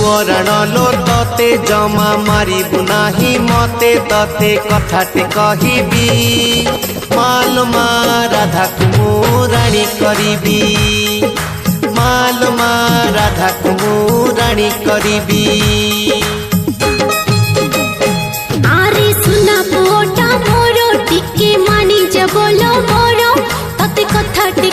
अराण लो तते जमा मारिबु नाही मते तते कथाटे कहिबी मालमा राधा मु राणी करिबी मालमा राधा मु राणी करिबी। आरे सुना पोटा मोरो टिके मानी जे बोलो मोरो तते कथाटे